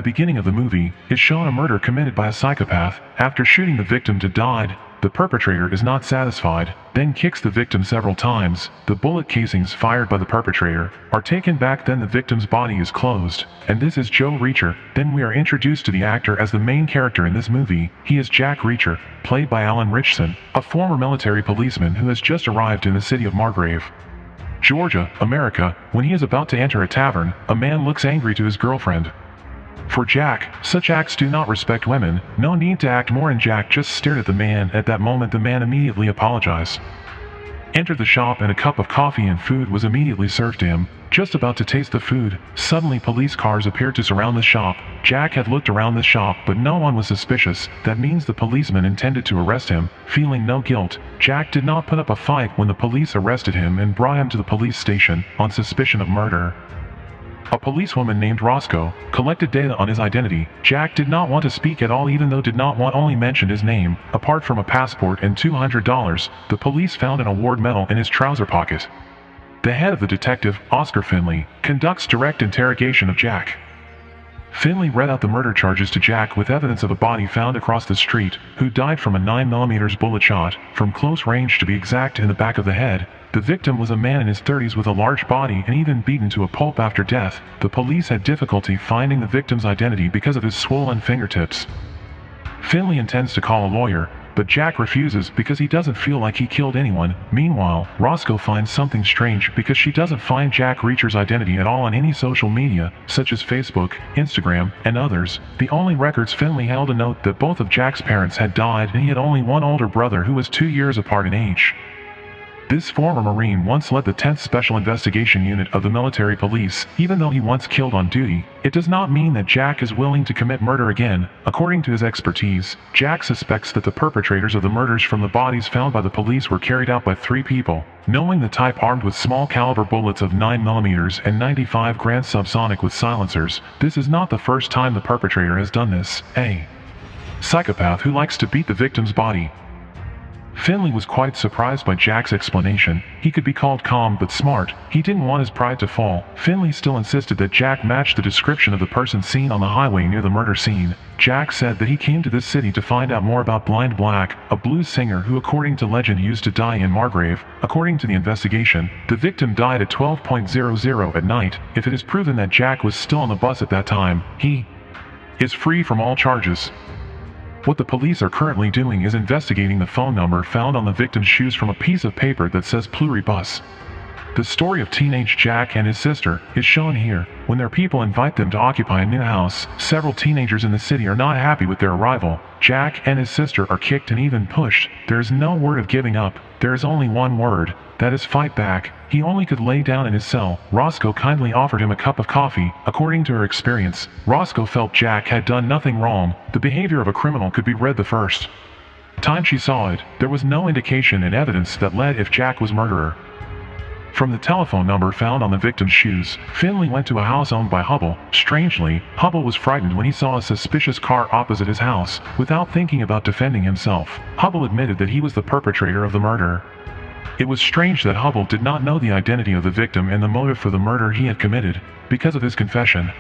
the beginning of the movie, is shown a murder committed by a psychopath. After shooting the victim to death, the perpetrator is not satisfied, then kicks the victim several times. The bullet casings fired by the perpetrator are taken back, then the victim's body is closed. And this is Joe Reacher. Then we are introduced to the actor as the main character in this movie. He is Jack Reacher, played by Alan Ritchson, a former military policeman who has just arrived in the city of Margrave, Georgia, America. When he is about to enter a tavern, a man looks angry to his girlfriend. For Jack, such acts do not respect women. No need to act more, and Jack just stared at the man. At that moment, the man immediately apologized, entered the shop, and a cup of coffee and food was immediately served to him. Just about to taste the food, suddenly police cars appeared to surround the shop. Jack had looked around the shop, but no one was suspicious. That means the policeman intended to arrest him. Feeling no guilt, Jack did not put up a fight when the police arrested him and brought him to the police station on suspicion of murder. A policewoman named Roscoe collected data on his identity. Jack did not want to speak at all, even though did not want only mentioned his name. Apart from a passport and $200, the police found an award medal in his trouser pocket. The head of the detective, Oscar Finley, conducts direct interrogation of Jack. Finley read out the murder charges to Jack with evidence of a body found across the street, who died from a 9mm bullet shot, from close range to be exact, in the back of the head. The victim was a man in his 30s with a large body and even beaten to a pulp after death. The police had difficulty finding the victim's identity because of his swollen fingertips. Finley intends to call a lawyer, but Jack refuses because he doesn't feel like he killed anyone. Meanwhile, Roscoe finds something strange because she doesn't find Jack Reacher's identity at all on any social media, such as Facebook, Instagram, and others. The only records Finley held to note that both of Jack's parents had died and he had only one older brother who was 2 years apart in age. This former Marine once led the 10th Special Investigation Unit of the military police. Even though he once killed on duty, it does not mean that Jack is willing to commit murder again. According to his expertise, Jack suspects that the perpetrators of the murders from the bodies found by the police were carried out by 3 people. Knowing the type, armed with small caliber bullets of 9mm and 95 Grand subsonic with silencers, this is not the first time the perpetrator has done this. A psychopath who likes to beat the victim's body. Finley was quite surprised by Jack's explanation. He could be called calm but smart. He didn't want his pride to fall. Finley still insisted that Jack matched the description of the person seen on the highway near the murder scene. Jack said that he came to this city to find out more about Blind Black, a blues singer who, according to legend, used to die in Margrave. According to the investigation, the victim died at 12:00 at night. If it is proven that Jack was still on the bus at that time, he is free from all charges. What the police are currently doing is investigating the phone number found on the victim's shoes from a piece of paper that says Pluribus. The story of teenage Jack and his sister is shown here. When their people invite them to occupy a new house, several teenagers in the city are not happy with their arrival. Jack and his sister are kicked and even pushed. There is no word of giving up. There is only one word, that is fight back. He only could lay down in his cell. Roscoe kindly offered him a cup of coffee. According to her experience, Roscoe felt Jack had done nothing wrong. The behavior of a criminal could be read the first time she saw it. There was no indication and evidence that led if Jack was murderer. From the telephone number found on the victim's shoes, Finley went to a house owned by Hubble. Strangely, Hubble was frightened when he saw a suspicious car opposite his house. Without thinking about defending himself, Hubble admitted that he was the perpetrator of the murder. It was strange that Hubble did not know the identity of the victim and the motive for the murder he had committed. Because of his confession,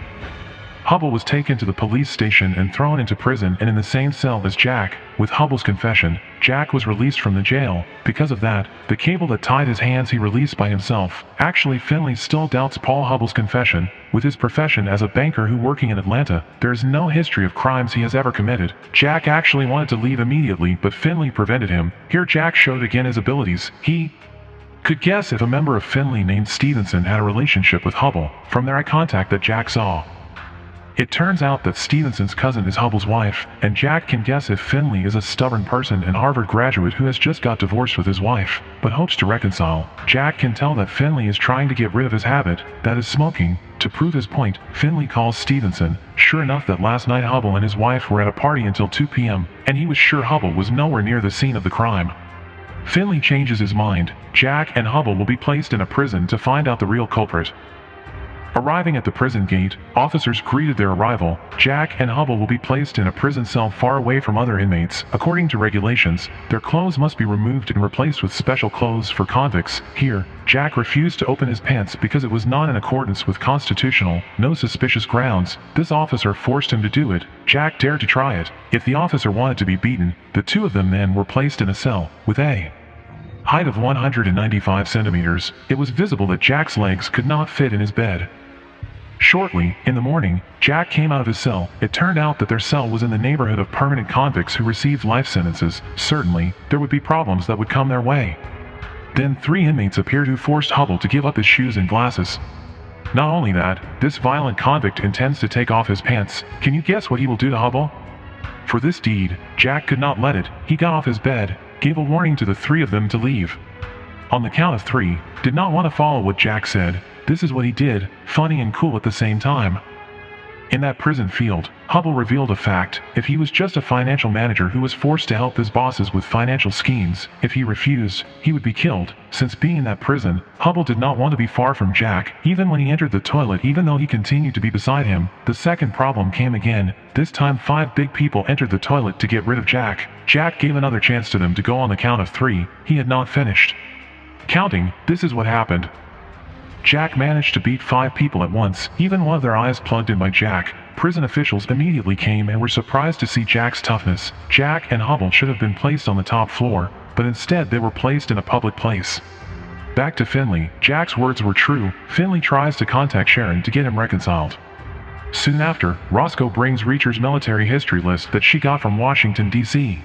Hubble was taken to the police station and thrown into prison, and in the same cell as Jack. With Hubble's confession, Jack was released from the jail. Because of that, the cable that tied his hands he released by himself. Actually, Finley still doubts Paul Hubble's confession. With his profession as a banker who working in Atlanta, there is no history of crimes he has ever committed. Jack actually wanted to leave immediately, but Finley prevented him. Here Jack showed again his abilities. He could guess if a member of Finley named Stevenson had a relationship with Hubble from their eye contact that Jack saw. It turns out that Stevenson's cousin is Hubble's wife, and Jack can guess if Finley is a stubborn person and Harvard graduate who has just got divorced with his wife, but hopes to reconcile. Jack can tell that Finley is trying to get rid of his habit, that is smoking. To prove his point, Finley calls Stevenson. Sure enough, that last night Hubble and his wife were at a party until 2 p.m., and he was sure Hubble was nowhere near the scene of the crime. Finley changes his mind. Jack and Hubble will be placed in a prison to find out the real culprit. Arriving at the prison gate, officers greeted their arrival. Jack and Hubble will be placed in a prison cell far away from other inmates. According to regulations, their clothes must be removed and replaced with special clothes for convicts. Here, Jack refused to open his pants because it was not in accordance with constitutional, no suspicious grounds. This officer forced him to do it. Jack dared to try it. If the officer wanted to be beaten, the two of them then were placed in a cell, with a height of 195 centimeters. It was visible that Jack's legs could not fit in his bed. Shortly, in the morning, Jack came out of his cell. It turned out that their cell was in the neighborhood of permanent convicts who received life sentences. Certainly, there would be problems that would come their way. Then 3 inmates appeared who forced Hubble to give up his shoes and glasses. Not only that, this violent convict intends to take off his pants. Can you guess what he will do to Hubble? For this deed, Jack could not let it. He got off his bed, gave a warning to the 3 of them to leave. On the count of 3, did not want to follow what Jack said. This is what he did, funny and cool at the same time. In that prison field, Hubble revealed a fact. If he was just a financial manager who was forced to help his bosses with financial schemes, if he refused, he would be killed. Since being in that prison, Hubble did not want to be far from Jack, even when he entered the toilet. Even though he continued to be beside him, the second problem came again. This time 5 big people entered the toilet to get rid of Jack. Jack gave another chance to them to go on the count of 3. He had not finished counting. This is what happened. Jack managed to beat 5 people at once, even one of their eyes plugged in by Jack. Prison officials immediately came and were surprised to see Jack's toughness. Jack and Hubble should have been placed on the top floor, but instead they were placed in a public place. Back to Finley. Jack's words were true. Finley tries to contact Sharon to get him reconciled. Soon after, Roscoe brings Reacher's military history list that she got from Washington, D.C.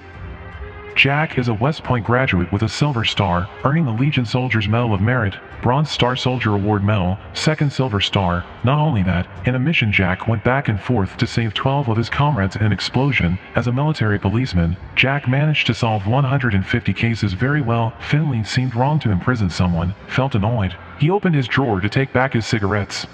Jack is a West Point graduate with a Silver Star, earning the Legion Soldier's Medal of Merit, Bronze Star Soldier Award Medal, 2nd Silver Star. Not only that, in a mission Jack went back and forth to save 12 of his comrades in an explosion. As a military policeman, Jack managed to solve 150 cases very well. Finley seemed wrong to imprison someone, felt annoyed. He opened his drawer to take back his cigarettes.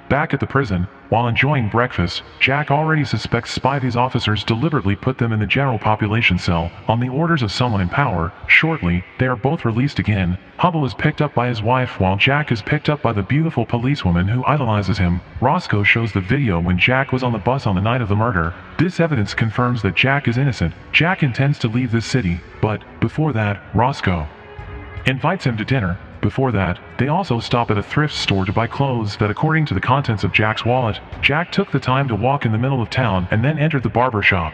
Back at the prison, while enjoying breakfast, Jack already suspects Spivey's officers deliberately put them in the general population cell, on the orders of someone in power. Shortly, they are both released again. Hubble is picked up by his wife while Jack is picked up by the beautiful policewoman who idolizes him. Roscoe shows the video when Jack was on the bus on the night of the murder. This evidence confirms that Jack is innocent. Jack intends to leave this city, but, before that, Roscoe invites him to dinner. Before that, they also stop at a thrift store to buy clothes that, according to the contents of Jack's wallet, Jack took the time to walk in the middle of town and then entered the barber shop.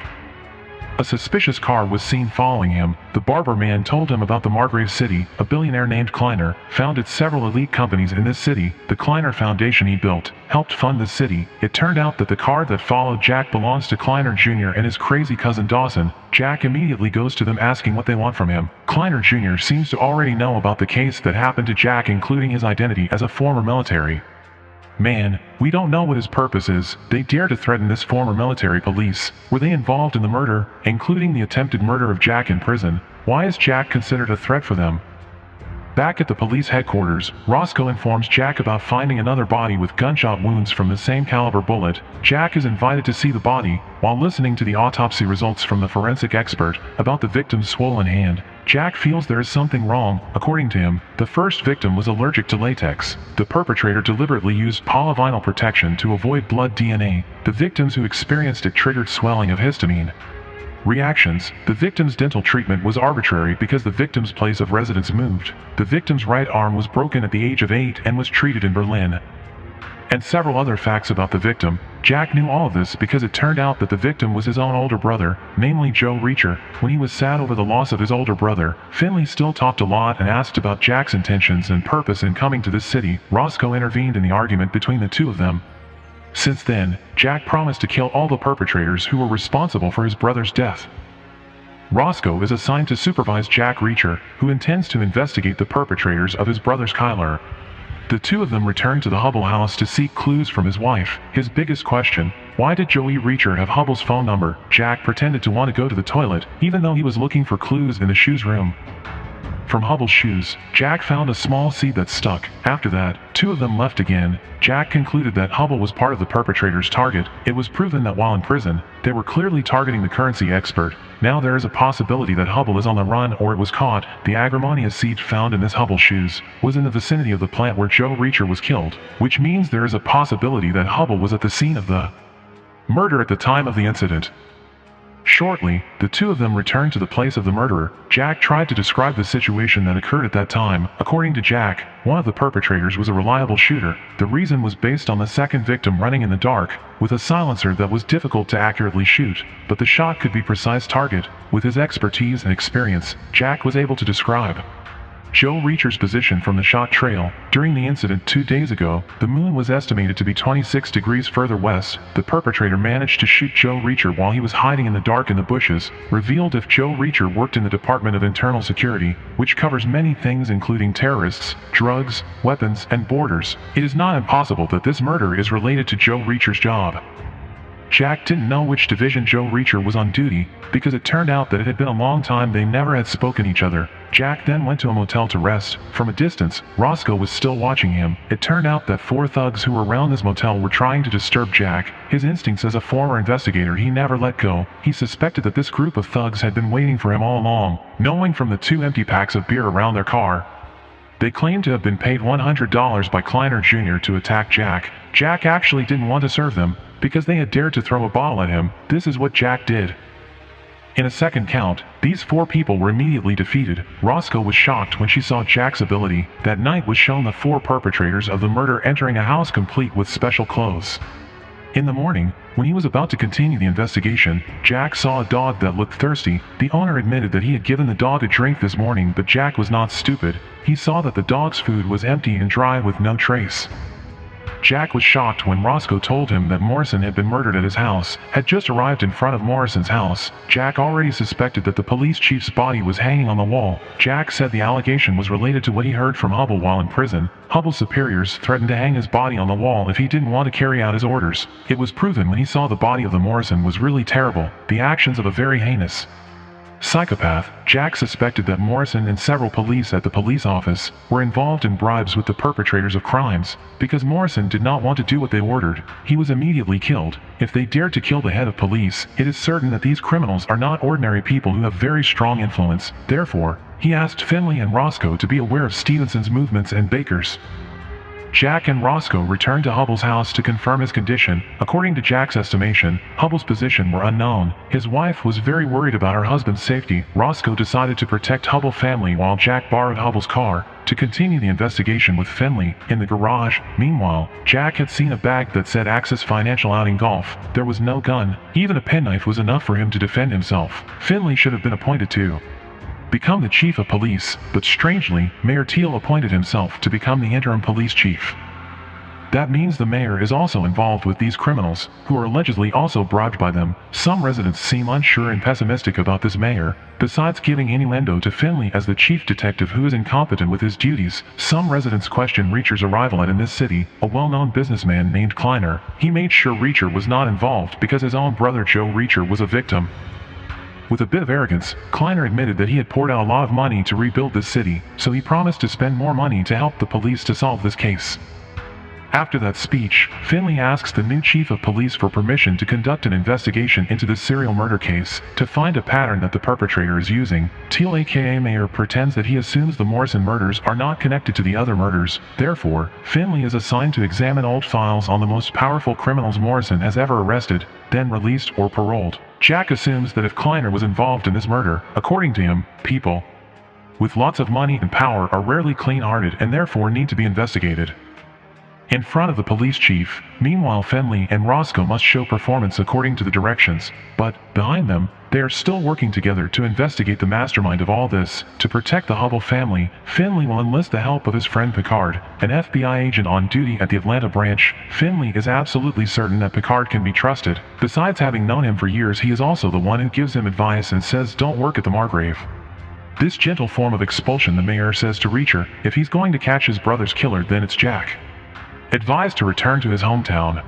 A suspicious car was seen following him. The barber man told him about the Margrave City. A billionaire named Kleiner founded several elite companies in this city. The Kleiner Foundation he built helped fund the city. It turned out that the car that followed Jack belongs to Kleiner Jr. and his crazy cousin Dawson. Jack immediately goes to them asking what they want from him. Kleiner Jr. seems to already know about the case that happened to Jack, including his identity as a former military man. We don't know what his purpose is. They dare to threaten this former military police. Were they involved in the murder, including the attempted murder of Jack in prison? Why is Jack considered a threat for them? Back at the police headquarters, Roscoe informs Jack about finding another body with gunshot wounds from the same caliber bullet. Jack is invited to see the body. While listening to the autopsy results from the forensic expert about the victim's swollen hand, Jack feels there is something wrong. According to him, the first victim was allergic to latex. The perpetrator deliberately used polyvinyl protection to avoid blood DNA. The victims who experienced it triggered swelling of histamine reactions. The victim's dental treatment was arbitrary because the victim's place of residence moved. The victim's right arm was broken at the age of 8 and was treated in Berlin. And several other facts about the victim. Jack knew all of this because it turned out that the victim was his own older brother, namely Joe Reacher. When he was sad over the loss of his older brother, Finley still talked a lot and asked about Jack's intentions and purpose in coming to this city. Roscoe intervened in the argument between the two of them. Since then, Jack promised to kill all the perpetrators who were responsible for his brother's death. Roscoe is assigned to supervise Jack Reacher, who intends to investigate the perpetrators of his brother's killer. The two of them return to the Hubble house to seek clues from his wife. His biggest question: why did Joey Reacher have Hubble's phone number? Jack pretended to want to go to the toilet, even though he was looking for clues in the shoes room. from Hubble's shoes, Jack found a small seed that stuck. After that, two of them left again. Jack concluded that Hubble was part of the perpetrator's target. It was proven that while in prison, they were clearly targeting the currency expert. Now there is a possibility that Hubble is on the run or it was caught. The agrimonia seed found in this Hubble shoes was in the vicinity of the plant where Joe Reacher was killed, which means there is a possibility that Hubble was at the scene of the murder at the time of the incident. Shortly, the two of them returned to the place of the murderer. Jack tried to describe the situation that occurred at that time. According to Jack, one of the perpetrators was a reliable shooter. The reason was based on the second victim running in the dark, with a silencer that was difficult to accurately shoot, but the shot could be precise target. With his expertise and experience, Jack was able to describe Joe Reacher's position from the shot trail. During the incident 2 days ago, the moon was estimated to be 26 degrees further west. The perpetrator managed to shoot Joe Reacher while he was hiding in the dark in the bushes, revealed if Joe Reacher worked in the Department of Internal Security, which covers many things including terrorists, drugs, weapons, and borders. It is not impossible that this murder is related to Joe Reacher's job. Jack didn't know which division Joe Reacher was on duty, because it turned out that it had been a long time they never had spoken each other. Jack then went to a motel to rest. From a distance, Roscoe was still watching him. It turned out that 4 thugs who were around this motel were trying to disturb Jack. His instincts as a former investigator he never let go. He suspected that this group of thugs had been waiting for him all along, knowing from the 2 empty packs of beer around their car. They claimed to have been paid $100 by Kleiner Jr. to attack Jack. Jack actually didn't want to serve them, because they had dared to throw a bottle at him. This is what Jack did. In a second count, these 4 people were immediately defeated. Roscoe was shocked when she saw Jack's ability. That night was shown the 4 perpetrators of the murder entering a house complete with special clothes. In the morning, when he was about to continue the investigation, Jack saw a dog that looked thirsty. The owner admitted that he had given the dog a drink this morning, but Jack was not stupid. He saw that the dog's food was empty and dry with no trace. Jack was shocked when Roscoe told him that Morrison had been murdered at his house. Had just arrived in front of Morrison's house. Jack already suspected that the police chief's body was hanging on the wall. Jack said the allegation was related to what he heard from Hubble while in prison. Hubble's superiors threatened to hang his body on the wall if he didn't want to carry out his orders. It was proven when he saw the body of the Morrison was really terrible, the actions of a very heinous psychopath. Jack suspected that Morrison and several police at the police office were involved in bribes with the perpetrators of crimes. Because Morrison did not want to do what they ordered, he was immediately killed. If they dared to kill the head of police, it is certain that these criminals are not ordinary people who have very strong influence. Therefore, he asked Finley and Roscoe to be aware of Stevenson's movements and Baker's. Jack and Roscoe returned to Hubble's house to confirm his condition. According to Jack's estimation, Hubble's position were unknown. His wife was very worried about her husband's safety. Roscoe decided to protect Hubble family while Jack borrowed Hubble's car to continue the investigation with Finley in the garage. Meanwhile, Jack had seen a bag that said Axis Financial Outing Golf. There was no gun. Even a penknife was enough for him to defend himself. Finley should have been appointed to become the chief of police, but strangely, Mayor Teal appointed himself to become the interim police chief. That means the mayor is also involved with these criminals, who are allegedly also bribed by them. Some residents seem unsure and pessimistic about this mayor. Besides giving innuendo to Finley as the chief detective who is incompetent with his duties, some residents question Reacher's arrival at in this city, a well-known businessman named Kleiner. He made sure Reacher was not involved because his own brother Joe Reacher was a victim. With a bit of arrogance, Kleiner admitted that he had poured out a lot of money to rebuild this city, so he promised to spend more money to help the police to solve this case. After that speech, Finley asks the new chief of police for permission to conduct an investigation into this serial murder case, to find a pattern that the perpetrator is using. Teal aka Mayor pretends that he assumes the Morrison murders are not connected to the other murders. Therefore, Finley is assigned to examine old files on the most powerful criminals Morrison has ever arrested, then released or paroled. Jack assumes that if Kleiner was involved in this murder, according to him, people with lots of money and power are rarely clean-hearted and therefore need to be investigated. In front of the police chief, meanwhile Finley and Roscoe must show performance according to the directions, but, behind them, they are still working together to investigate the mastermind of all this. To protect the Hubble family, Finley will enlist the help of his friend Picard, an FBI agent on duty at the Atlanta branch. Finley is absolutely certain that Picard can be trusted. Besides having known him for years, he is also the one who gives him advice and says don't work at the Margrave. This gentle form of expulsion, the mayor says to Reacher, if he's going to catch his brother's killer then it's Jack. Advised to return to his hometown.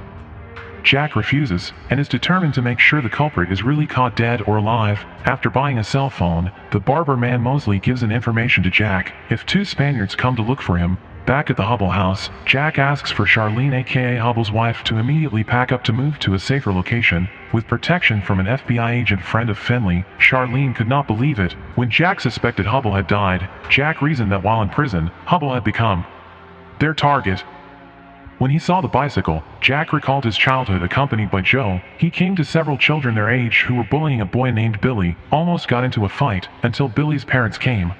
Jack refuses, and is determined to make sure the culprit is really caught dead or alive. After buying a cell phone, the barber man Mosley gives an information to Jack if two Spaniards come to look for him. Back at the Hubble house, Jack asks for Charlene aka Hubble's wife to immediately pack up to move to a safer location. With protection from an FBI agent friend of Finley, Charlene could not believe it. When Jack suspected Hubble had died, Jack reasoned that while in prison, Hubble had become their target. When he saw the bicycle, Jack recalled his childhood accompanied by Joe. He came to several children their age who were bullying a boy named Billy, almost got into a fight, until Billy's parents came.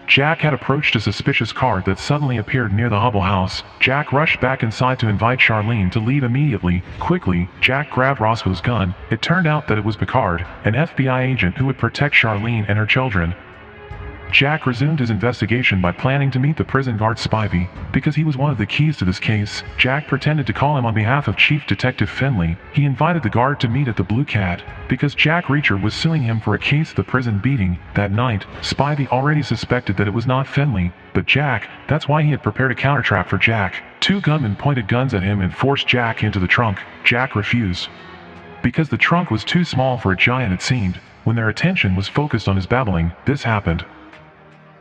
Jack had approached a suspicious car that suddenly appeared near the Hubble house. Jack rushed back inside to invite Charlene to leave immediately. Quickly, Jack grabbed Roscoe's gun. It turned out that it was Picard, an FBI agent who would protect Charlene and her children. Jack resumed his investigation by planning to meet the prison guard Spivey. Because he was one of the keys to this case, Jack pretended to call him on behalf of Chief Detective Finley. He invited the guard to meet at the Blue Cat. Because Jack Reacher was suing him for a case of the prison beating that night, Spivey already suspected that it was not Finley, but Jack. That's why he had prepared a countertrap for Jack. Two gunmen pointed guns at him and forced Jack into the trunk. Jack refused. Because the trunk was too small for a giant, it seemed. When their attention was focused on his babbling, this happened.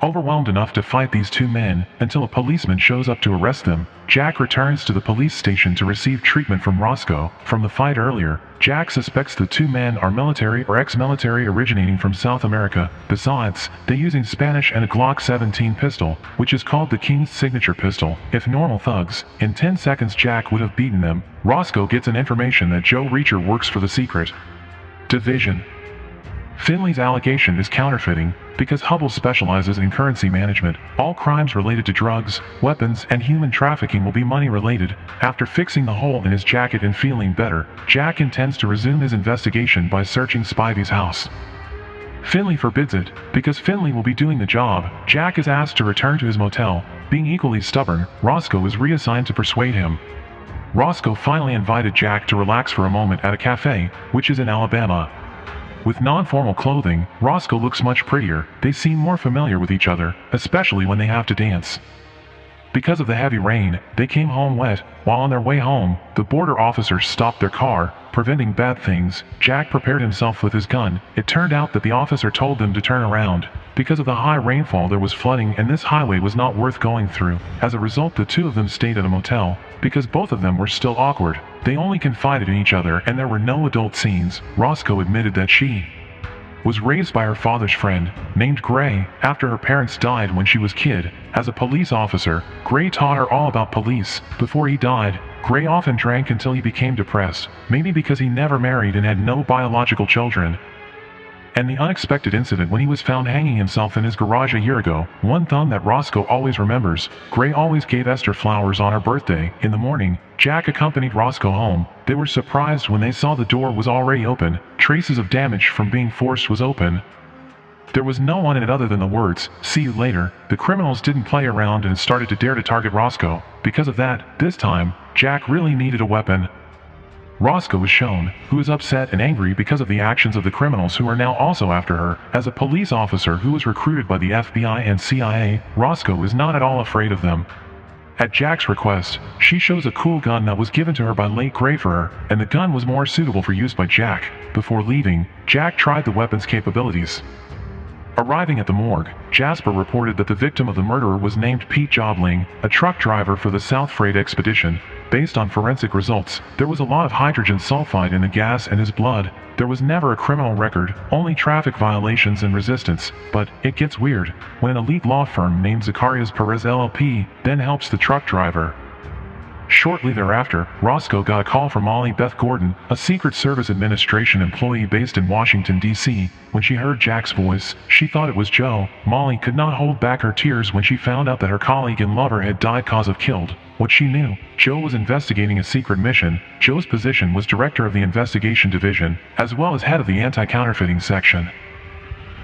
Overwhelmed enough to fight these two men, until a policeman shows up to arrest them, Jack returns to the police station to receive treatment from Roscoe. From the fight earlier, Jack suspects the two men are military or ex-military originating from South America. Besides, they use a Spanish and a Glock 17 pistol, which is called the King's signature pistol. If normal thugs, in 10 seconds Jack would have beaten them. Roscoe gets an information that Joe Reacher works for the secret division. Finley's allegation is counterfeiting. Because Hubble specializes in currency management, all crimes related to drugs, weapons, and human trafficking will be money-related. After fixing the hole in his jacket and feeling better, Jack intends to resume his investigation by searching Spivey's house. Finley forbids it. Because Finley will be doing the job, Jack is asked to return to his motel. Being equally stubborn, Roscoe is reassigned to persuade him. Roscoe finally invited Jack to relax for a moment at a cafe, which is in Alabama. With non-formal clothing, Roscoe looks much prettier. They seem more familiar with each other, especially when they have to dance. Because of the heavy rain, they came home wet. While on their way home, the border officers stopped their car, preventing bad things. Jack prepared himself with his gun. It turned out that the officer told them to turn around. Because of the high rainfall, there was flooding and this highway was not worth going through. As a result, the two of them stayed at a motel. Because both of them were still awkward, they only confided in each other and there were no adult scenes. Roscoe admitted that she was raised by her father's friend, named Gray, after her parents died when she was a kid. As a police officer, Gray taught her all about police. Before he died, Gray often drank until he became depressed, maybe because he never married and had no biological children. And the unexpected incident when he was found hanging himself in his garage a year ago. One thing that Roscoe always remembers, Gray always gave Esther flowers on her birthday. In the morning, Jack accompanied Roscoe home. They were surprised when they saw the door was already open. Traces of damage from being forced was open. There was no one in it other than the words, "See you later." The criminals didn't play around and started to dare to target Roscoe. Because of that, this time, Jack really needed a weapon. Roscoe is shown, who is upset and angry because of the actions of the criminals who are now also after her. As a police officer who was recruited by the FBI and CIA, Roscoe is not at all afraid of them. At Jack's request, she shows a cool gun that was given to her by late Gray for her, and the gun was more suitable for use by Jack. Before leaving, Jack tried the weapon's capabilities. Arriving at the morgue, Jasper reported that the victim of the murderer was named Pete Jobling, a truck driver for the South Freight Expedition. Based on forensic results, there was a lot of hydrogen sulfide in the gas and his blood. There was never a criminal record, only traffic violations and resistance. But it gets weird when an elite law firm named Zacharias Perez LLP then helps the truck driver. Shortly thereafter, Roscoe got a call from Molly Beth Gordon, a Secret Service Administration employee based in Washington, D.C. When she heard Jack's voice, she thought it was Joe. Molly could not hold back her tears when she found out that her colleague and lover had died cause of killed. What she knew, Joe was investigating a secret mission. Joe's position was director of the investigation division, as well as head of the anti-counterfeiting section.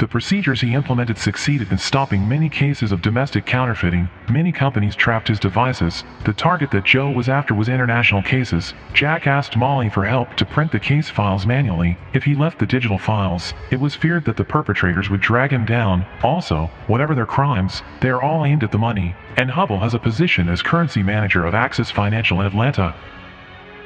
The procedures he implemented succeeded in stopping many cases of domestic counterfeiting. Many companies trapped his devices. The target that Joe was after was international cases. Jack asked Molly for help to print the case files manually. If he left the digital files, it was feared that the perpetrators would drag him down. Also, whatever their crimes, they are all aimed at the money. And Hubble has a position as currency manager of Axis Financial in Atlanta.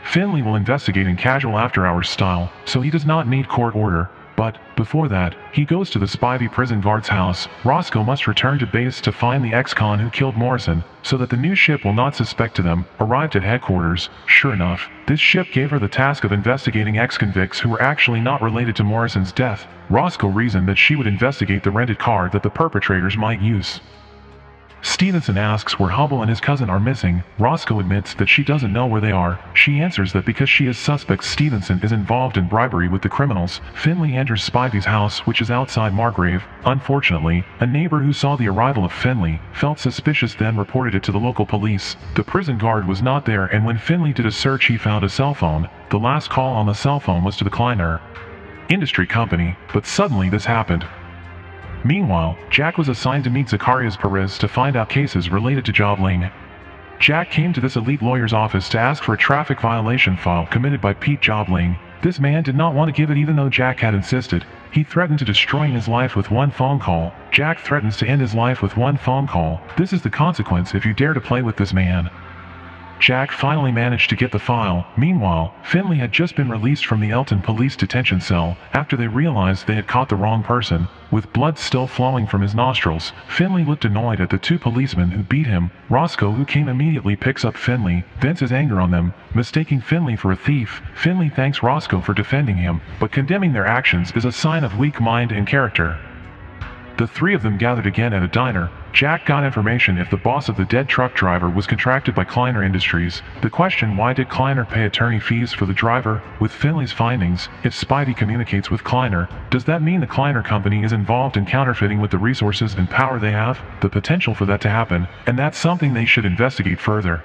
Finley will investigate in casual after-hours style, so he does not need court order. But, before that, he goes to the Spivey prison guard's house. Roscoe must return to base to find the ex-con who killed Morrison, so that the new ship will not suspect them. Arrived at headquarters, sure enough, this ship gave her the task of investigating ex-convicts who were actually not related to Morrison's death. Roscoe reasoned that she would investigate the rented car that the perpetrators might use. Stevenson asks where Hubble and his cousin are missing. Roscoe admits that she doesn't know where they are. She answers that because she is suspect Stevenson is involved in bribery with the criminals. Finley enters Spivey's house, which is outside Margrave. Unfortunately, a neighbor who saw the arrival of Finley felt suspicious, then reported it to the local police. The prison guard was not there, and when Finley did a search he found a cell phone. The last call on the cell phone was to the Kleiner Industry Company, but suddenly this happened. Meanwhile, Jack was assigned to meet Zacharias Perez to find out cases related to Jobling. Jack came to this elite lawyer's office to ask for a traffic violation file committed by Pete Jobling. This man did not want to give it even though Jack had insisted. He threatened to destroy his life with one phone call. Jack threatens to end his life with one phone call. This is the consequence if you dare to play with this man. Jack finally managed to get the file. Meanwhile, Finley had just been released from the Elton police detention cell after they realized they had caught the wrong person. With blood still flowing from his nostrils, Finley looked annoyed at the two policemen who beat him. Roscoe, who came immediately, picks up Finley, vents his anger on them, mistaking Finley for a thief. Finley thanks Roscoe for defending him, but condemning their actions is a sign of weak mind and character. The three of them gathered again at a diner. Jack got information if the boss of the dead truck driver was contracted by Kleiner Industries. The question, why did Kleiner pay attorney fees for the driver? With Finley's findings, if Spivey communicates with Kleiner, does that mean the Kleiner company is involved in counterfeiting with the resources and power they have? The potential for that to happen, and that's something they should investigate further.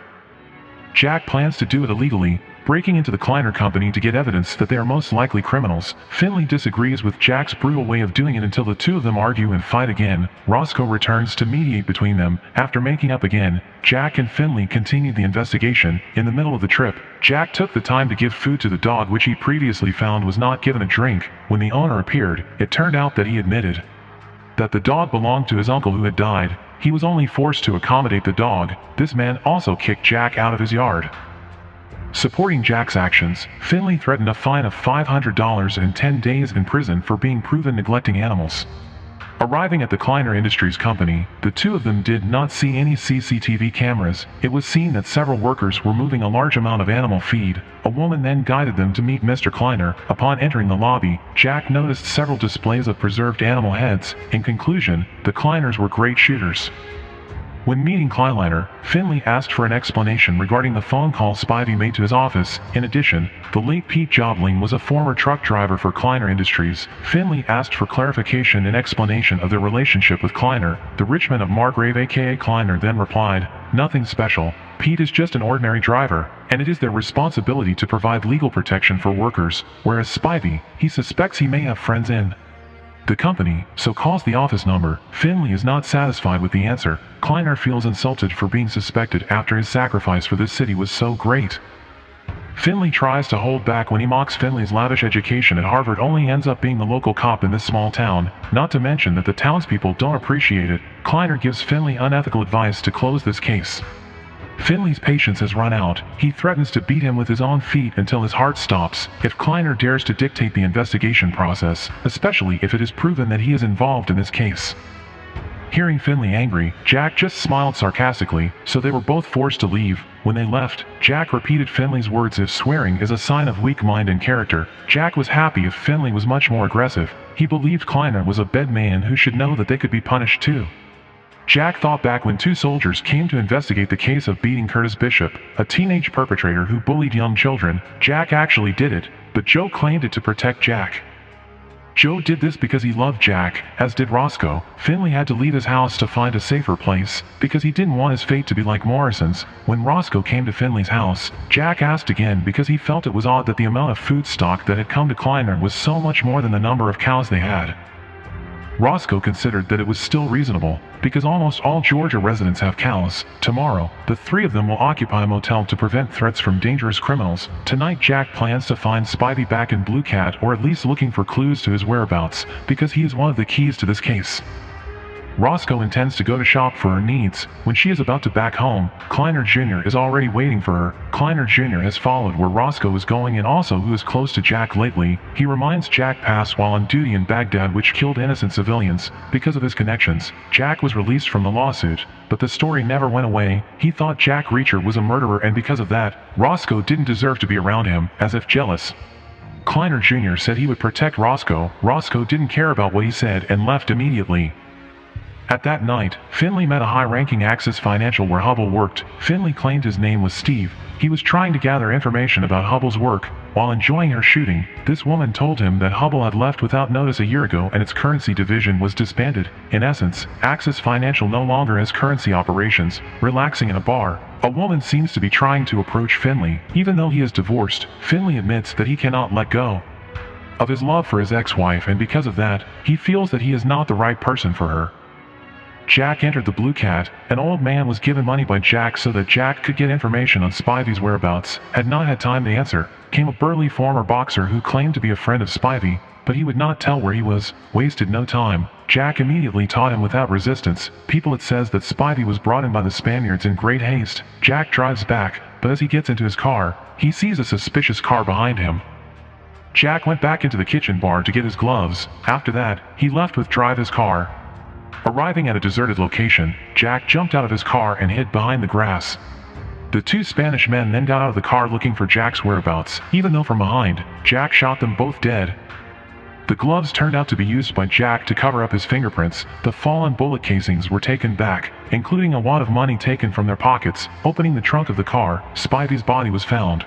Jack plans to do it illegally, breaking into the Kleiner company to get evidence that they are most likely criminals. Finley disagrees with Jack's brutal way of doing it until the two of them argue and fight again. Roscoe returns to mediate between them. After making up again, Jack and Finley continued the investigation. In the middle of the trip, Jack took the time to give food to the dog, which he previously found was not given a drink. When the owner appeared, it turned out that he admitted that the dog belonged to his uncle who had died. He was only forced to accommodate the dog. This man also kicked Jack out of his yard. Supporting Jack's actions, Finley threatened a fine of $500 and 10 days in prison for being proven neglecting animals. Arriving at the Kleiner Industries company, the two of them did not see any CCTV cameras. It was seen that several workers were moving a large amount of animal feed. A woman then guided them to meet Mr. Kleiner. Upon entering the lobby, Jack noticed several displays of preserved animal heads. In conclusion, the Kleiners were great shooters. When meeting Kleiner, Finley asked for an explanation regarding the phone call Spivey made to his office. In addition, the late Pete Jobling was a former truck driver for Kleiner Industries. Finley asked for clarification and explanation of their relationship with Kleiner. The Richmond of Margrave, aka Kleiner, then replied, "Nothing special. Pete is just an ordinary driver, and it is their responsibility to provide legal protection for workers, whereas Spivey, he suspects he may have friends in the company, so calls the office number." Finley is not satisfied with the answer. Kleiner feels insulted for being suspected after his sacrifice for this city was so great. Finley tries to hold back when he mocks Finley's lavish education at Harvard, only ends up being the local cop in this small town, not to mention that the townspeople don't appreciate it. Kleiner gives Finley unethical advice to close this case. Finley's patience has run out. He threatens to beat him with his own feet until his heart stops if Kleiner dares to dictate the investigation process, especially if it is proven that he is involved in this case. Hearing Finley angry, Jack just smiled sarcastically, so they were both forced to leave. When they left, Jack repeated Finley's words if swearing is a sign of weak mind and character. Jack was happy if Finley was much more aggressive. He believed Kleiner was a bad man who should know that they could be punished too. Jack thought back when two soldiers came to investigate the case of beating Curtis Bishop, a teenage perpetrator who bullied young children. Jack actually did it, but Joe claimed it to protect Jack. Joe did this because he loved Jack, as did Roscoe. Finley had to leave his house to find a safer place, because he didn't want his fate to be like Morrison's. When Roscoe came to Finley's house, Jack asked again because he felt it was odd that the amount of food stock that had come to Kleiner was so much more than the number of cows they had. Roscoe considered that it was still reasonable, because almost all Georgia residents have cows. Tomorrow, the three of them will occupy a motel to prevent threats from dangerous criminals. Tonight Jack plans to find Spivey back in Blue Cat, or at least looking for clues to his whereabouts, because he is one of the keys to this case. Roscoe intends to go to shop for her needs. When she is about to back home, Kleiner Jr. is already waiting for her. Kleiner Jr. has followed where Roscoe is going and also who is close to Jack lately. He reminds Jack past while on duty in Baghdad which killed innocent civilians. Because of his connections, Jack was released from the lawsuit. But the story never went away. He thought Jack Reacher was a murderer and because of that, Roscoe didn't deserve to be around him, as if jealous. Kleiner Jr. said he would protect Roscoe. Roscoe didn't care about what he said and left immediately. At that night, Finley met a high-ranking Axis Financial where Hubble worked. Finley claimed his name was Steve. He was trying to gather information about Hubble's work. While enjoying her shooting, this woman told him that Hubble had left without notice a year ago and its currency division was disbanded. In essence, Axis Financial no longer has currency operations. Relaxing in a bar, a woman seems to be trying to approach Finley. Even though he is divorced, Finley admits that he cannot let go of his love for his ex-wife and because of that, he feels that he is not the right person for her. Jack entered the Blue Cat. An old man was given money by Jack so that Jack could get information on Spivey's whereabouts. Had not had time to answer, came a burly former boxer who claimed to be a friend of Spivey, but he would not tell where he was. Wasted no time. Jack immediately taught him without resistance. People it says that Spivey was brought in by the Spaniards in great haste. Jack drives back, but as he gets into his car, he sees a suspicious car behind him. Jack went back into the kitchen bar to get his gloves. After that, he left with drive his car. Arriving at a deserted location, Jack jumped out of his car and hid behind the grass. The two Spanish men then got out of the car looking for Jack's whereabouts, even though from behind, Jack shot them both dead. The gloves turned out to be used by Jack to cover up his fingerprints. The fallen bullet casings were taken back, including a wad of money taken from their pockets. Opening the trunk of the car, Spivey's body was found.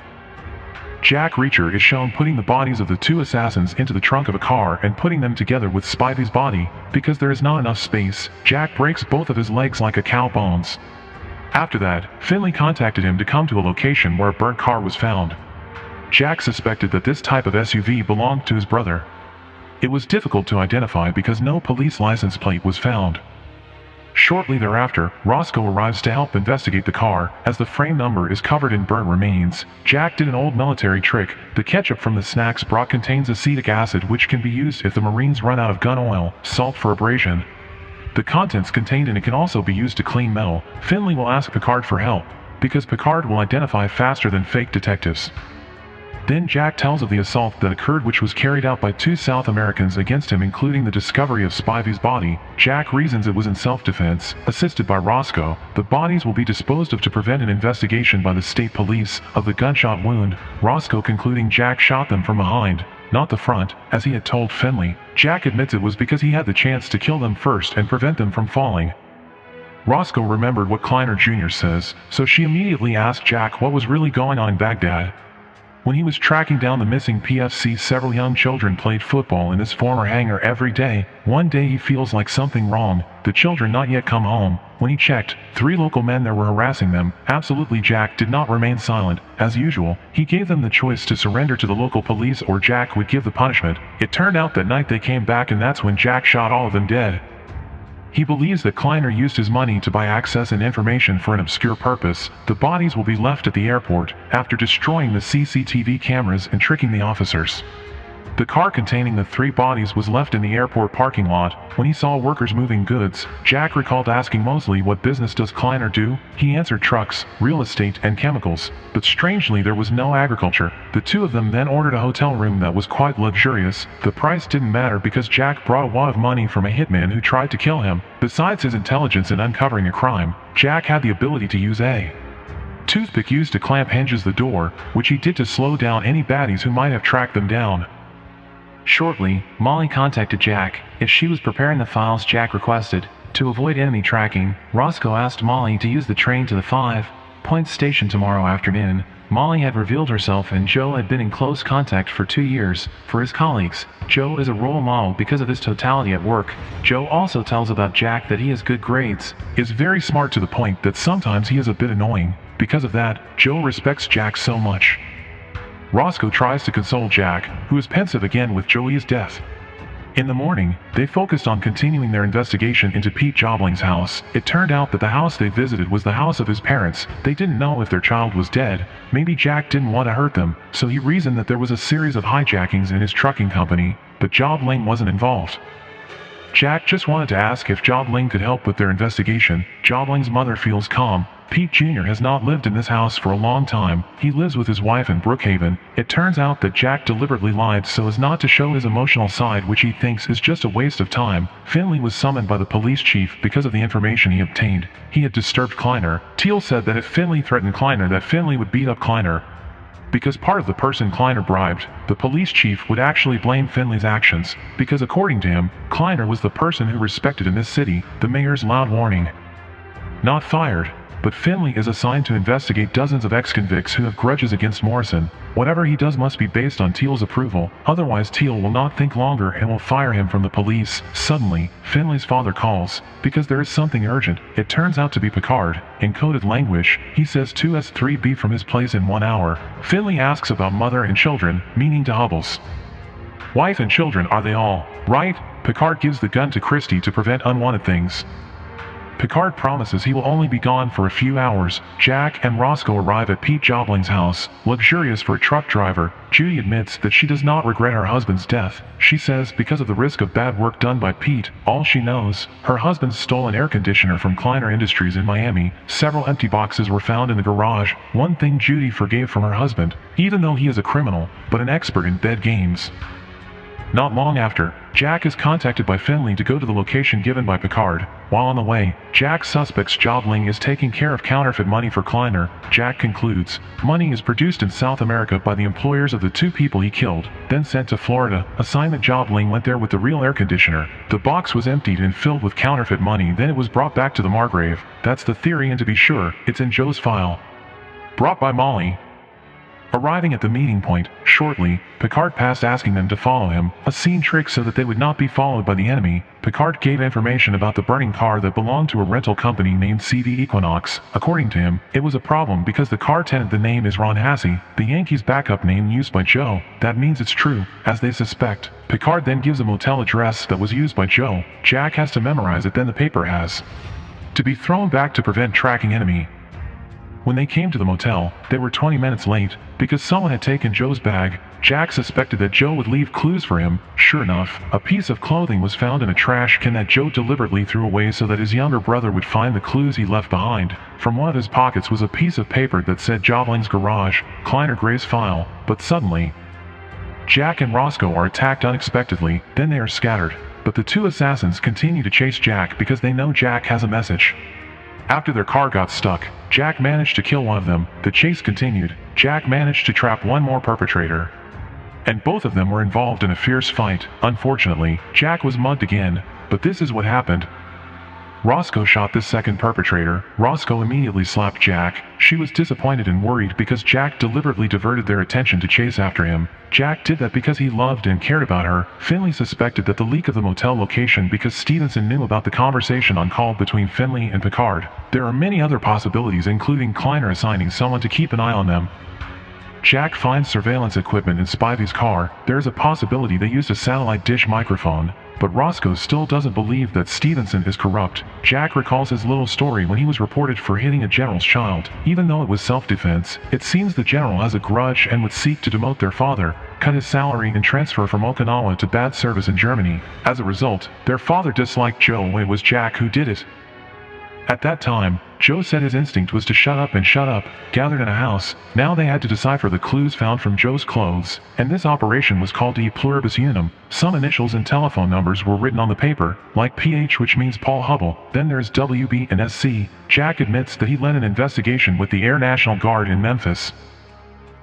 Jack Reacher is shown putting the bodies of the two assassins into the trunk of a car and putting them together with Spivey's body. Because there is not enough space, Jack breaks both of his legs like a cow bones. After that, Finley contacted him to come to a location where a burnt car was found. Jack suspected that this type of SUV belonged to his brother. It was difficult to identify because no police license plate was found. Shortly thereafter, Roscoe arrives to help investigate the car. As the frame number is covered in burnt remains, Jack did an old military trick. The ketchup from the snacks brought contains acetic acid which can be used if the Marines run out of gun oil, salt for abrasion. The contents contained in it can also be used to clean metal. Finley will ask Picard for help, because Picard will identify faster than fake detectives. Then Jack tells of the assault that occurred which was carried out by two South Americans against him including the discovery of Spivey's body. Jack reasons it was in self-defense, assisted by Roscoe. The bodies will be disposed of to prevent an investigation by the state police of the gunshot wound, Roscoe concluding Jack shot them from behind, not the front, as he had told Finley. Jack admits it was because he had the chance to kill them first and prevent them from falling. Roscoe remembered what Kleiner Jr. says, so she immediately asked Jack what was really going on in Baghdad. When he was tracking down the missing PFC, several young children played football in his former hangar every day. One day he feels like something wrong, the children not yet come home. When he checked, 3 local men there were harassing them. Absolutely Jack did not remain silent. As usual, he gave them the choice to surrender to the local police or Jack would give the punishment. It turned out that night they came back and that's when Jack shot all of them dead. He believes that Kleiner used his money to buy access and information for an obscure purpose. The bodies will be left at the airport after destroying the CCTV cameras and tricking the officers. The car containing the 3 bodies was left in the airport parking lot. When he saw workers moving goods, Jack recalled asking Mosley what business does Kleiner do. He answered trucks, real estate, and chemicals. But strangely there was no agriculture. The two of them then ordered a hotel room that was quite luxurious. The price didn't matter because Jack brought a wad of money from a hitman who tried to kill him. Besides his intelligence in uncovering a crime, Jack had the ability to use a toothpick used to clamp hinges the door, which he did to slow down any baddies who might have tracked them down. Shortly, Molly contacted Jack. If she was preparing the files Jack requested, to avoid enemy tracking, Roscoe asked Molly to use the train to the 5-point station tomorrow afternoon. Molly had revealed herself and Joe had been in close contact for 2 years. For his colleagues, Joe is a role model because of his totality at work. Joe also tells about Jack that he has good grades, is very smart to the point that sometimes he is a bit annoying. Because of that, Joe respects Jack so much. Roscoe tries to console Jack, who is pensive again with Joey's death. In the morning, they focused on continuing their investigation into Pete Jobling's house. It turned out that the house they visited was the house of his parents. They didn't know if their child was dead. Maybe Jack didn't want to hurt them, so he reasoned that there was a series of hijackings in his trucking company, but Jobling wasn't involved. Jack just wanted to ask if Jobling could help with their investigation. Jobling's mother feels calm. Pete Jr. has not lived in this house for a long time. He lives with his wife in Brookhaven. It turns out that Jack deliberately lied so as not to show his emotional side, which he thinks is just a waste of time. Finley was summoned by the police chief because of the information he obtained. He had disturbed Kleiner. Teal said that if Finley threatened Kleiner, that Finley would beat up Kleiner. Because part of the person Kleiner bribed, the police chief would actually blame Finley's actions, because according to him, Kleiner was the person who respected in this city the mayor's loud warning. Not fired, but Finley is assigned to investigate dozens of ex-convicts who have grudges against Morrison. Whatever he does must be based on Teal's approval, otherwise Teal will not think longer and will fire him from the police. Suddenly, Finley's father calls, because there is something urgent. It turns out to be Picard. In coded language, he says 2S3B from his place in 1 hour. Finley asks about mother and children, meaning to Hubbles. Wife and children, are they all right? Picard gives the gun to Christie to prevent unwanted things. Picard promises he will only be gone for a few hours. Jack and Roscoe arrive at Pete Jobling's house. Luxurious for a truck driver, Judy admits that she does not regret her husband's death. She says because of the risk of bad work done by Pete, all she knows, her husband stole an air conditioner from Kleiner Industries in Miami. Several empty boxes were found in the garage. One thing Judy forgave from her husband, even though he is a criminal, but an expert in bed games. Not long after, Jack is contacted by Finley to go to the location given by Picard. While on the way, Jack suspects Jobling is taking care of counterfeit money for Kleiner. Jack concludes, money is produced in South America by the employers of the 2 people he killed, then sent to Florida. Assignment Jobling went there with the real air conditioner. The box was emptied and filled with counterfeit money, then it was brought back to the Margrave. That's the theory, and to be sure, it's in Joe's file. Brought by Molly. Arriving at the meeting point, shortly, Picard passed asking them to follow him, a scene trick so that they would not be followed by the enemy. Picard gave information about the burning car that belonged to a rental company named CD Equinox. According to him, it was a problem because the car tenant, the name is Ron Hassey, the Yankees' backup name used by Joe. That means it's true, as they suspect. Picard then gives a motel address that was used by Joe. Jack has to memorize it, then the paper has to be thrown back to prevent tracking enemy. When they came to the motel, they were 20 minutes late, because someone had taken Joe's bag. Jack suspected that Joe would leave clues for him. Sure enough, a piece of clothing was found in a trash can that Joe deliberately threw away so that his younger brother would find the clues he left behind. From one of his pockets was a piece of paper that said Jobling's Garage, Kleiner Gray's file. But suddenly, Jack and Roscoe are attacked unexpectedly, then they are scattered. But the 2 assassins continue to chase Jack because they know Jack has a message. After their car got stuck, Jack managed to kill one of them. The chase continued. Jack managed to trap one more perpetrator, and both of them were involved in a fierce fight. Unfortunately, Jack was mugged again, but this is what happened. Roscoe shot this second perpetrator. Roscoe immediately slapped Jack. She was disappointed and worried because Jack deliberately diverted their attention to chase after him. Jack did that because he loved and cared about her. Finley suspected that the leak of the motel location because Stevenson knew about the conversation on call between Finley and Picard. There are many other possibilities, including Kleiner assigning someone to keep an eye on them. Jack finds surveillance equipment in Spivey's car. There is a possibility they used a satellite dish microphone. But Roscoe still doesn't believe that Stevenson is corrupt. Jack recalls his little story when he was reported for hitting a general's child. Even though it was self-defense, it seems the general has a grudge and would seek to demote their father, cut his salary and transfer from Okinawa to bad service in Germany. As a result, their father disliked Joe when it was Jack who did it. At that time, Joe said his instinct was to shut up and shut up, gathered in a house. Now they had to decipher the clues found from Joe's clothes, and this operation was called E pluribus unum. Some initials and telephone numbers were written on the paper, like PH, which means Paul Hubble. Then there's WB and SC. Jack admits that he led an investigation with the Air National Guard in Memphis.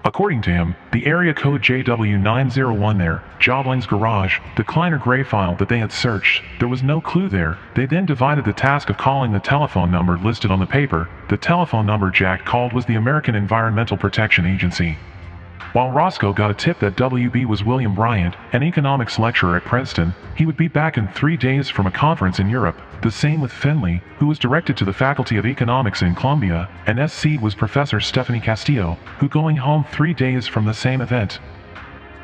According to him, the area code JW901 there, Jobling's Garage, the Kleiner Gray file that they had searched, there was no clue there. They then divided the task of calling the telephone number listed on the paper. The telephone number Jack called was the American Environmental Protection Agency. While Roscoe got a tip that WB was William Bryant, an economics lecturer at Princeton, he would be back in 3 days from a conference in Europe. The same with Finley, who was directed to the Faculty of Economics in Columbia, and SC was Professor Stephanie Castillo, who going home 3 days from the same event.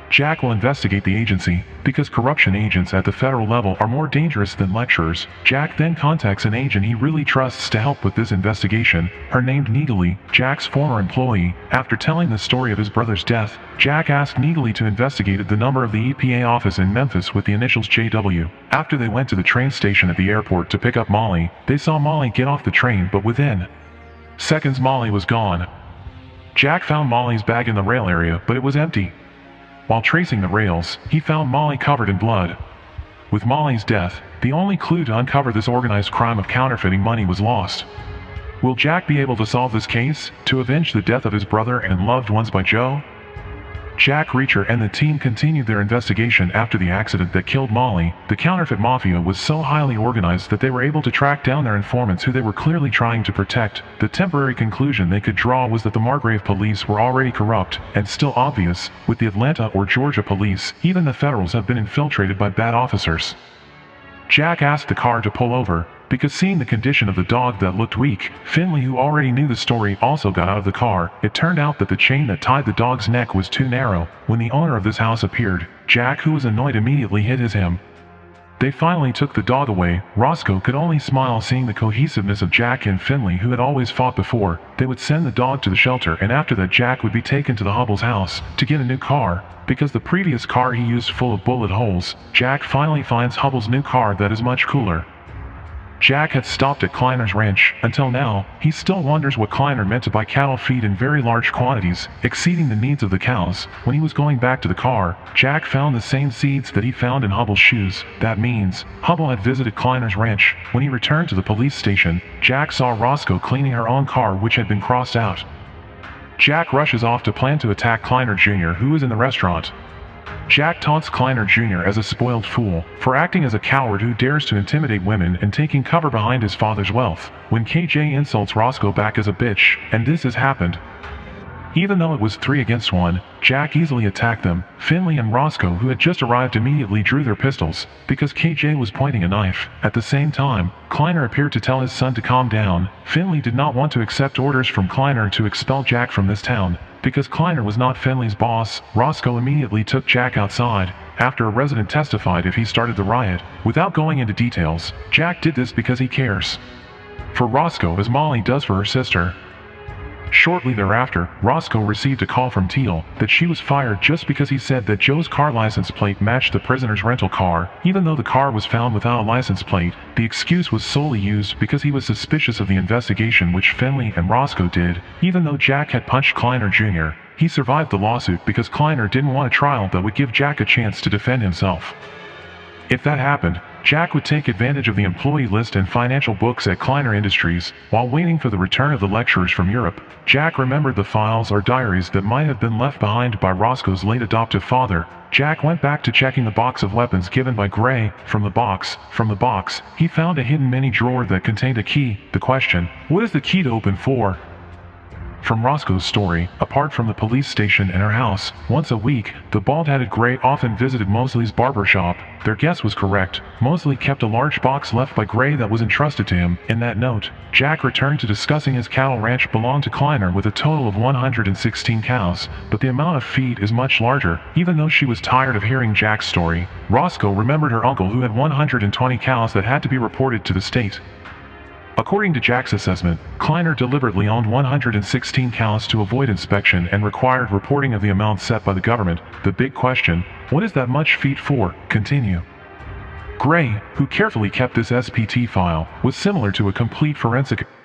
Jack will investigate the agency, because corruption agents at the federal level are more dangerous than lecturers. Jack then contacts an agent he really trusts to help with this investigation, her named Neagley, Jack's former employee. After telling the story of his brother's death, Jack asked Neagley to investigate the number of the EPA office in Memphis with the initials JW. After they went to the train station at the airport to pick up Molly, they saw Molly get off the train, but within seconds Molly was gone. Jack found Molly's bag in the rail area, but it was empty. While tracing the rails, he found Molly covered in blood. With Molly's death, the only clue to uncover this organized crime of counterfeiting money was lost. Will Jack be able to solve this case, to avenge the death of his brother and loved ones by Joe? Jack Reacher and the team continued their investigation after the accident that killed Molly. The counterfeit mafia was so highly organized that they were able to track down their informants who they were clearly trying to protect. The temporary conclusion they could draw was that the Margrave police were already corrupt, and still obvious, with the Atlanta or Georgia police. Even the Federals have been infiltrated by bad officers. Jack asked the car to pull over, because seeing the condition of the dog that looked weak, Finley, who already knew the story, also got out of the car. It turned out that the chain that tied the dog's neck was too narrow. When the owner of this house appeared, Jack, who was annoyed, immediately hit him. They finally took the dog away. Roscoe could only smile seeing the cohesiveness of Jack and Finley, who had always fought before. They would send the dog to the shelter, and after that Jack would be taken to the Hubble's house to get a new car, because the previous car he used full of bullet holes. Jack finally finds Hubble's new car that is much cooler. Jack had stopped at Kleiner's ranch. Until now, he still wonders what Kleiner meant to buy cattle feed in very large quantities, exceeding the needs of the cows. When he was going back to the car, Jack found the same seeds that he found in Hubble's shoes. That means, Hubble had visited Kleiner's ranch. When he returned to the police station, Jack saw Roscoe cleaning her own car, which had been crossed out. Jack rushes off to plan to attack Kleiner Jr., who is in the restaurant. Jack taunts Kleiner Jr. as a spoiled fool for acting as a coward who dares to intimidate women and taking cover behind his father's wealth. When KJ insults Roscoe back as a bitch, and this has happened. Even though it was 3 against 1, Jack easily attacked them. Finley and Roscoe, who had just arrived, immediately drew their pistols, because KJ was pointing a knife. At the same time, Kleiner appeared to tell his son to calm down. Finley did not want to accept orders from Kleiner to expel Jack from this town, because Kleiner was not Finley's boss. Roscoe immediately took Jack outside, after a resident testified if he started the riot. Without going into details, Jack did this because he cares for Roscoe as Molly does for her sister. Shortly thereafter, Roscoe received a call from Teal that she was fired just because he said that Joe's car license plate matched the prisoner's rental car. Even though the car was found without a license plate, the excuse was solely used because he was suspicious of the investigation which Finley and Roscoe did. Even though Jack had punched Kleiner Jr., he survived the lawsuit because Kleiner didn't want a trial that would give Jack a chance to defend himself. If that happened, Jack would take advantage of the employee list and financial books at Kleiner Industries. While waiting for the return of the lecturers from Europe, Jack remembered the files or diaries that might have been left behind by Roscoe's late adoptive father. Jack went back to checking the box of weapons given by Gray. From the box, he found a hidden mini drawer that contained a key. The question, what is the key to open for? From Roscoe's story, apart from the police station and her house, once a week, the bald-headed Gray often visited Mosley's barber shop. Their guess was correct. Mosley kept a large box left by Gray that was entrusted to him. In that note, Jack returned to discussing his cattle ranch belonged to Kleiner with a total of 116 cows, but the amount of feed is much larger. Even though she was tired of hearing Jack's story, Roscoe remembered her uncle who had 120 cows that had to be reported to the state. According to Jack's assessment, Kleiner deliberately owned 116 cows to avoid inspection and required reporting of the amount set by the government. The big question, what is that much feed for? Continue. Gray, who carefully kept this SPT file, was similar to a complete forensic